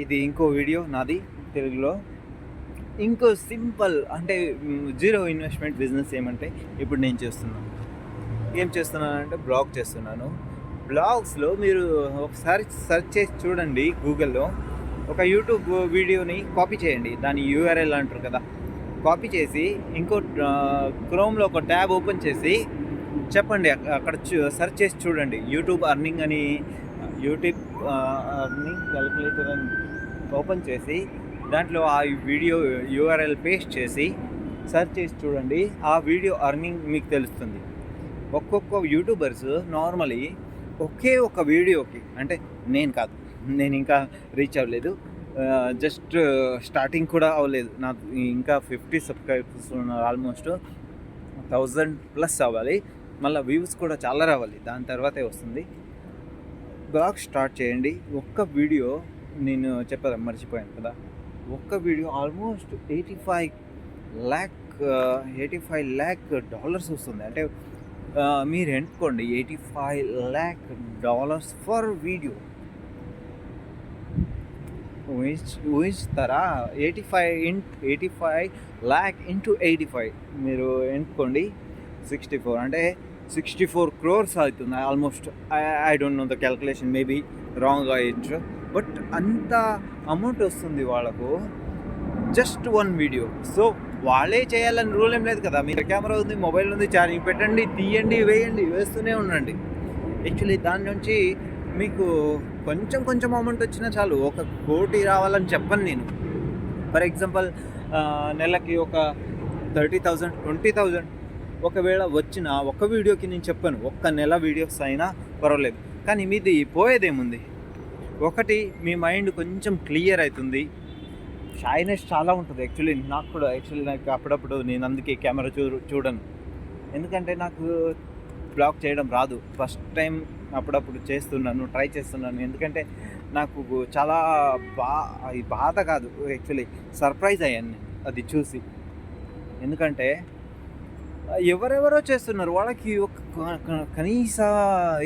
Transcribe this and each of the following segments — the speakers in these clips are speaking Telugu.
ఇది ఇంకో వీడియో నాది తెలుగులో. ఇంకో సింపుల్ అంటే జీరో ఇన్వెస్ట్మెంట్ బిజినెస్ ఏమంటే ఇప్పుడు నేను చేస్తున్నాను. ఏం చేస్తున్నానంటే బ్లాగ్ చేస్తున్నాను. బ్లాగ్స్లో మీరు ఒకసారి సెర్చ్ చేసి చూడండి గూగుల్లో. ఒక యూట్యూబ్ వీడియోని కాపీ చేయండి, దాని యూఆర్ఎల్ అంటారు కదా, కాపీ చేసి ఇంకో క్రోమ్లో ఒక ట్యాబ్ ఓపెన్ చేసి చెప్పండి, అక్కడ సెర్చ్ చేసి చూడండి యూట్యూబ్ అర్నింగ్ అని, యూట్యూబ్ అర్నింగ్ క్యాలిక్యులేటర్ అని ఓపెన్ చేసి దాంట్లో ఆ వీడియో యూఆర్ఎల్ పేస్ట్ చేసి సెర్చ్ చేసి చూడండి. ఆ వీడియో అర్నింగ్ మీకు తెలుస్తుంది. ఒక్కొక్క యూట్యూబర్స్ నార్మలీ ఒకే ఒక వీడియోకి, అంటే నేను కాదు, నేను ఇంకా రీచ్ అవ్వలేదు, జస్ట్ స్టార్టింగ్ కూడా అవ్వలేదు, నాకు ఇంకా 50 సబ్స్క్రైబర్స్ ఉన్నారు, ఆల్మోస్ట్ 1000+ అవ్వాలి, మళ్ళీ వ్యూస్ కూడా చాలా రావాలి, దాని తర్వాతే వస్తుంది. బ్లాగ్ స్టార్ట్ చేయండి. ఒక్క వీడియో నేను చెప్పదా మర్చిపోయాను కదా, ఒక్క వీడియో ఆల్మోస్ట్ 85 lakh డాలర్స్ వస్తుంది. అంటే మీరు ఎన్నుకోండి, $85 lakh ఫర్ వీడియో ఊహిస్తారా? 85 lakh ఇంటూ 85 మీరు ఎన్నుకోండి, 64 అంటే 64 crores అవుతుంది almost. I don't know the calculation, maybe wrong అయ్యచ్చు, బట్ అంత అమౌంట్ వస్తుంది వాళ్ళకు జస్ట్ వన్ వీడియో. సో వాళ్ళే చేయాలని రూల్ ఏం లేదు కదా. మీరు కెమెరా ఉంది, మొబైల్ ఉంది, ఛార్జింగ్ పెట్టండి, తీయండి, వేస్తూనే ఉండండి. యాక్చువల్లీ దాని నుంచి మీకు కొంచెం అమౌంట్ వచ్చినా చాలు. 1 కోటి రావాలని చెప్పను నేను. ఫర్ ఎగ్జాంపుల్ నెలకి ఒక 30,000 20,000 ఒకవేళ వచ్చిన ఒక్క వీడియోకి నేను చెప్పాను, ఒక్క నెల వీడియోస్ అయినా పర్వాలేదు. కానీ మీది పోయేదేముంది? ఒకటి, మీ మైండ్ కొంచెం క్లియర్ అవుతుంది, షైనెస్ చాలా ఉంటుంది. నాకు అప్పుడప్పుడు నేను అందుకే కెమెరా చూడను, ఎందుకంటే నాకు బ్లాగ్ చేయడం రాదు. ఫస్ట్ టైం అప్పుడప్పుడు ట్రై చేస్తున్నాను, ఎందుకంటే నాకు చాలా బాధ కాదు, యాక్చువల్లీ సర్ప్రైజ్ అయ్యాను నేను అది చూసి. ఎందుకంటే ఎవరెవరో చేస్తున్నారు, వాళ్ళకి ఒక కనీస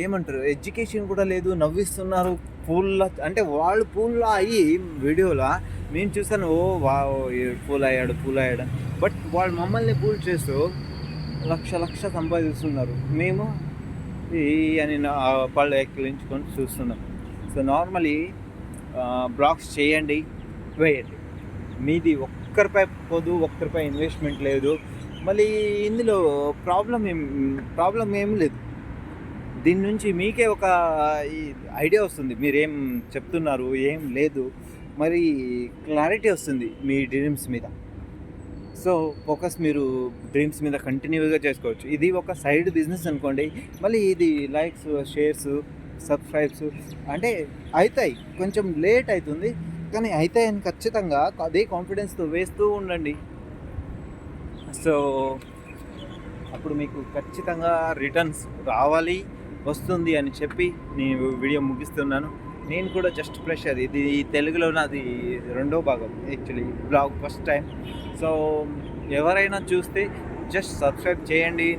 ఏమంటారు ఎడ్యుకేషన్ కూడా లేదు, నవ్విస్తున్నారు పూల్లా. అంటే వాళ్ళు పూల్లా అయ్యి వీడియోలా మేము చూసాను, పూల్ అయ్యాడు. బట్ వాళ్ళు మమ్మల్ని పూల్ చేస్తూ లక్ష సంపాదిస్తున్నారు, మేము అని పళ్ళు ఎక్కిలించుకొని చూస్తున్నాం. సో నార్మలీ బ్లాగ్స్ చేయండి, వేయండి. మీది ఒక్క రూపాయి ఇన్వెస్ట్మెంట్ లేదు. మళ్ళీ ఇందులో ప్రాబ్లం ఏం లేదు. దీని నుంచి మీకే ఒక ఐడియా వస్తుంది, మీరేం చెప్తున్నారు ఏం లేదు, మరి క్లారిటీ వస్తుంది మీ డ్రీమ్స్ మీద. సో ఫోకస్ మీరు డ్రీమ్స్ మీద కంటిన్యూగా చేసుకోవచ్చు. ఇది ఒక సైడ్ బిజినెస్ అనుకోండి. మళ్ళీ ఇది లైక్స్, షేర్స్, సబ్స్క్రైబ్స్ అంటే అవుతాయి, కొంచెం లేట్ అవుతుంది, కానీ అవుతాయని ఖచ్చితంగా అదే కాన్ఫిడెన్స్తో వేస్తూ ఉండండి. సో అప్పుడు మీకు ఖచ్చితంగా రిటర్న్స్ వస్తుంది అని చెప్పి నేను వీడియో ముగిస్తున్నాను. నేను కూడా జస్ట్ ఫ్రెషర్, ఇది తెలుగులో నాది 2వ భాగం, actually blog first time. So ఎవరైనా చూస్తే జస్ట్ సబ్స్క్రైబ్ చేయండి,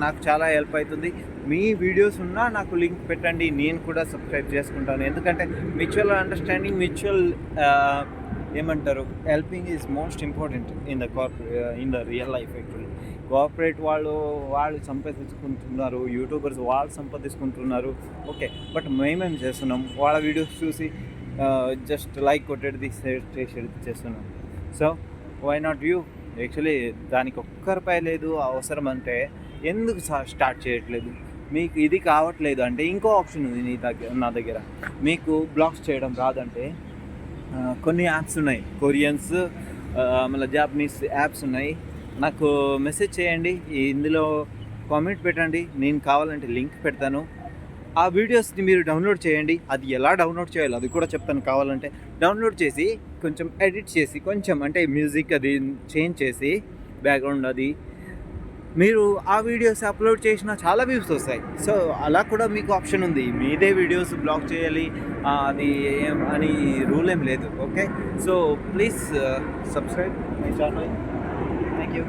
నాకు చాలా హెల్ప్ అవుతుంది. మీ వీడియోస్ ఉన్నా నాకు లింక్ పెట్టండి, నేను కూడా సబ్స్క్రైబ్ చేసుకుంటాను. ఎందుకంటే మ్యూచువల్ అండర్స్టాండింగ్, ఏమంటారు, helping is most important in the real life. Actually corporate వాళ్ళు సంపాదించుకుంటున్నారు, యూట్యూబర్స్ వాళ్ళు సంపాదించుకుంటున్నారు, ఓకే. బట్ మేమేం చేస్తున్నాం, వాళ్ళ వీడియోస్ చూసి జస్ట్ లైక్ కొట్టేది చేస్తున్నాం. So why not you? Actually దానికి ₹1 లేదు అవసరం అంటే ఎందుకు స్టార్ట్ చేయట్లేదు? మీకు ఇది కావట్లేదు అంటే ఇంకో ఆప్షన్ ఉంది నా దగ్గర. మీకు బ్లాగ్స్ చేయడం రాదంటే కొన్ని యాప్స్ ఉన్నాయి, కొరియన్స్, మళ్ళీ జాపనీస్ యాప్స్ ఉన్నాయి. నాకు మెసేజ్ చేయండి, ఇందులో కామెంట్ పెట్టండి, నేను కావాలంటే లింక్ పెడతాను. ఆ వీడియోస్ని మీరు డౌన్లోడ్ చేయండి. అది ఎలా డౌన్లోడ్ చేయాలో అది కూడా చెప్తాను. కావాలంటే డౌన్లోడ్ చేసి కొంచెం ఎడిట్ చేసి, కొంచెం అంటే మ్యూజిక్ అది చేంజ్ చేసి, బ్యాక్గ్రౌండ్ అది మీరు ఆ వీడియోస్ అప్లోడ్ చేసినా చాలా వ్యూస్ వస్తాయి. సో అలా కూడా మీకు ఆప్షన్ ఉంది. మీదే వీడియోస్ బ్లాగ్ చేయాలి అది అని రూల్ ఏం లేదు, okay. So please subscribe my channel. Thank you.